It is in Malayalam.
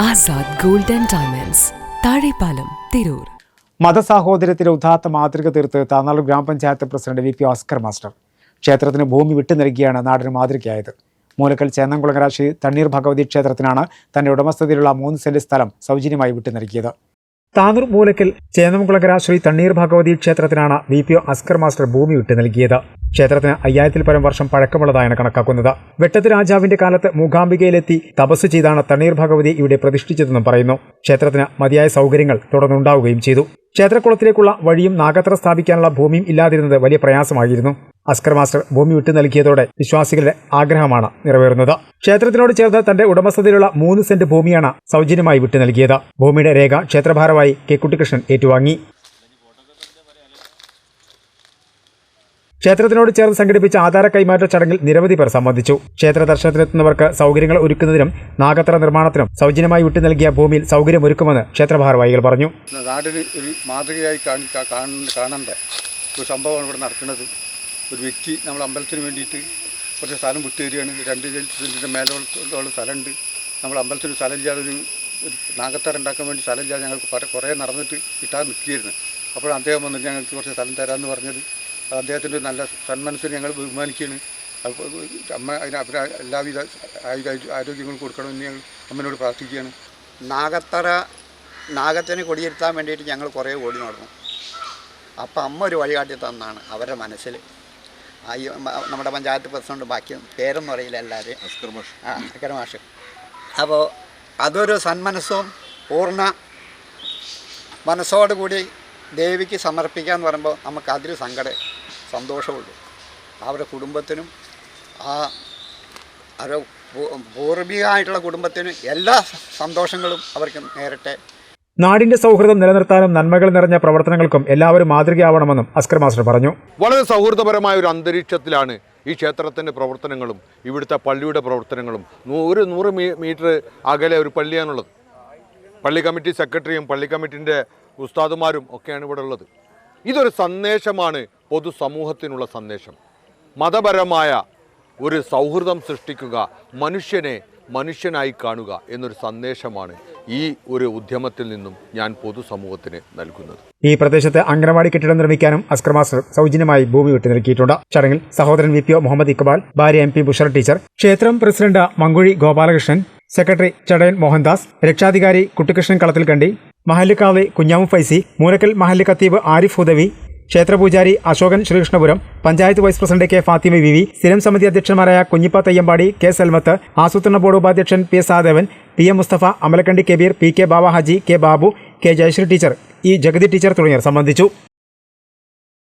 Azad gold and diamonds, Thazhepalam, Tirur. മതസാഹോദര്യത്തിലെ ഉദാത്ത മാതൃക തീർത്ത് താനാളൂർ ഗ്രാമപഞ്ചായത്ത് president V P Oscar master ക്ഷേത്രത്തിന് ഭൂമി വിട്ടു നൽകിയാണ് നാടിന് മാതൃകയായത്. മൂലക്കൽ ചേന്നംകുളങ്ങര ശ്രീ തണ്ണീർ ഭഗവതി ക്ഷേത്രത്തിനാണ് തന്റെ ഉടമസ്ഥതയിലുള്ള 3 സെന്റ് സ്ഥലം സൗജന്യമായി വിട്ടു നൽകിയത്. താനൂർ മൂലക്കൽ ചേന്നംകുളങ്ങര ശ്രീ തണ്ണീർ ഭഗവതി ക്ഷേത്രത്തിനാണ് വി പി ഓസ്കർ മാസ്റ്റർ ഭൂമി വിട്ടു നൽകിയത്. ക്ഷേത്രത്തിന് 5000-ൽ പരം വർഷം പഴക്കമുള്ളതായാണ് കണക്കാക്കുന്നത്. വെട്ടത്ത് രാജാവിന്റെ കാലത്ത് മൂകാംബികയിലെത്തി തപസ് ചെയ്താണ് തണ്ണീർ ഭഗവതി ഇവിടെ പ്രതിഷ്ഠിച്ചതെന്നും പറയുന്നു. ക്ഷേത്രത്തിന് മതിയായ സൗകര്യങ്ങൾ തുടർന്നുണ്ടാവുകയും ചെയ്തു. ക്ഷേത്രക്കുളത്തിലേക്കുള്ള വഴിയും നാഗത്ര സ്ഥാപിക്കാനുള്ള ഭൂമിയും ഇല്ലാതിരുന്നത് വലിയ പ്രയാസമായിരുന്നു. ഓസ്കർ മാസ്റ്റർ ഭൂമി വിട്ടു നൽകിയതോടെ വിശ്വാസികളുടെ ആഗ്രഹമാണ് നിറവേറുന്നത്. ക്ഷേത്രത്തിനോട് ചേർന്ന് തന്റെ ഉടമസ്ഥതയിലുള്ള 3 സെന്റ് ഭൂമിയാണ് സൗജന്യമായി വിട്ടു നൽകിയത്. ഭൂമിയുടെ രേഖ ക്ഷേത്രഭാരവാഹി കെ കുട്ടികൃഷ്ണൻ ഏറ്റുവാങ്ങി. ക്ഷേത്രത്തിനോട് ചേർന്ന് സംഘടിപ്പിച്ച ആധാര കൈമാറ്റ ചടങ്ങിൽ നിരവധി പേർ സംബന്ധിച്ചു. ക്ഷേത്ര ദർശനത്തിനെത്തുന്നവർക്ക് സൗകര്യങ്ങൾ ഒരുക്കുന്നതിനും നാഗത്ര നിർമ്മാണത്തിനും സൗജന്യമായി വിട്ടു നൽകിയ ഭൂമിയിൽ സൗകര്യമൊരുക്കുമെന്ന് ക്ഷേത്രഭാരവാഹികൾ പറഞ്ഞു. നാടിന് ഒരു മാതൃകയായി കാണേണ്ട ഒരു സംഭവമാണ് ഇവിടെ നടക്കുന്നത്. ഒരു വ്യക്തി നമ്മൾ അമ്പലത്തിന് വേണ്ടിയിട്ട് കുറച്ച് സ്ഥലം വിട്ടു തരികയാണ്. 2 സെന്റിൻ്റെ മേലുള്ള സ്ഥലമുണ്ട്. നമ്മൾ അമ്പലത്തിന് സ്ഥലമില്ലാതെ ഒരു നാഗത്തറ ഉണ്ടാക്കാൻ വേണ്ടി സ്ഥലമില്ലാതെ ഞങ്ങൾക്ക് കുറേ നടന്നിട്ട് കിട്ടാൻ നിൽക്കുകയായിരുന്നു. അപ്പോൾ അദ്ദേഹം വന്നിട്ട് ഞങ്ങൾക്ക് കുറച്ച് സ്ഥലം തരാമെന്ന് പറഞ്ഞത് അദ്ദേഹത്തിൻ്റെ നല്ല സന്മനസ്സിന് ഞങ്ങൾ ബഹുമാനിക്കുകയാണ്. അതിന് എല്ലാവിധ ആരോഗ്യങ്ങളും കൊടുക്കണമെന്ന് ഞങ്ങൾ അമ്മനോട് പ്രാർത്ഥിക്കുകയാണ്. നാഗത്തിന് കൊടിയിരുത്താൻ വേണ്ടിയിട്ട് ഞങ്ങൾ കുറേ ഓടി നടന്നു. അപ്പം അമ്മ ഒരു വഴികാട്ടി തന്നാണ് അവരുടെ മനസ്സിൽ. നമ്മുടെ പഞ്ചായത്ത് പ്രസിഡന്റ്, ബാക്കി പേരൊന്നും അറിയില്ല എല്ലാവരും, അസ്കർ മാഷ്. അപ്പോൾ അതൊരു സന്മനസ്സും പൂർണ്ണ മനസ്സോടുകൂടി ദേവിക്ക് സമർപ്പിക്കാന്ന് പറയുമ്പോൾ നമുക്ക് അതിൽ സന്തോഷമുള്ളൂ. അവരുടെ കുടുംബത്തിനും അവരുടെ പൂർവികമായിട്ടുള്ള കുടുംബത്തിനും എല്ലാ സന്തോഷങ്ങളും അവർക്ക് നേരട്ടെ. നാടിന്റെ സൗഹൃദം നിലനിർത്താനും നന്മകൾ നിറഞ്ഞ പ്രവർത്തനങ്ങൾക്കും എല്ലാവരും മാതൃകയാവണമെന്നും ഓസ്കർ മാസ്റ്റർ പറഞ്ഞു. വളരെ സൗഹൃദപരമായ ഒരു അന്തരീക്ഷത്തിലാണ് ഈ ക്ഷേത്രത്തിൻ്റെ പ്രവർത്തനങ്ങളും ഇവിടുത്തെ പള്ളിയുടെ പ്രവർത്തനങ്ങളും. 100 മീറ്റർ അകലെ ഒരു പള്ളിയാണുള്ളത്. പള്ളി കമ്മിറ്റി സെക്രട്ടറിയും പള്ളി കമ്മിറ്റിൻ്റെ ഉസ്താദുമാരും ഒക്കെയാണ് ഇവിടെ ഉള്ളത്. ഇതൊരു സന്ദേശമാണ്, പൊതുസമൂഹത്തിനുള്ള സന്ദേശം. മതപരമായ ഒരു സൗഹൃദം സൃഷ്ടിക്കുക, മനുഷ്യനെ മനുഷ്യനായി കാണുക എന്നൊരു സന്ദേശമാണ് ഈ ഒരു ഉദ്യമത്തിൽ നിന്നും ഞാൻ പൊതുസമൂഹത്തിന് നൽകുന്നത്. ഈ പ്രദേശത്ത് അംഗനവാടി കെട്ടിടം നിർമ്മിക്കാനും ഓസ്കർ മാസ്റ്റർ സൗജന്യമായി ഭൂമി വിട്ടു നൽകിയിട്ടുണ്ട്. ചടങ്ങിൽ സഹോദരൻ V P O Muhammad Iqbal, ഭാര്യ MP ബുഷറ ടീച്ചർ, ക്ഷേത്രം പ്രസിഡന്റ് മങ്കുഴി ഗോപാലകൃഷ്ണൻ, സെക്രട്ടറി ചടയൻ മോഹൻദാസ്, രക്ഷാധികാരി കുട്ടികൃഷ്ണൻ കളത്തിൽകണ്ടി, മഹല്ല് കാവി കുഞ്ഞാമു ഫൈസി, മൂലക്കൽ മഹല്ല് ഖത്തീബ് ആരിഫ് ഹുദവി, ക്ഷേത്രപൂജാരി Ashokan Sreekrishnapuram, panchayat vice president K Fathima V V, സ്ഥിരം സമിതി അധ്യക്ഷന്മാരായ കുഞ്ഞിപ്പ തയ്യമ്പാടി, കെ സൽമത്ത്, ആസൂത്രണ ബോർഡ് ഉപാധ്യക്ഷൻ P Sadevan, PM Musthafa, Amalakkandi Kabeer, PK Bava Haji, K Babu, K Jayasree teacher, E Jagathi teacher തുടങ്ങിയവർ സംബന്ധിച്ചു.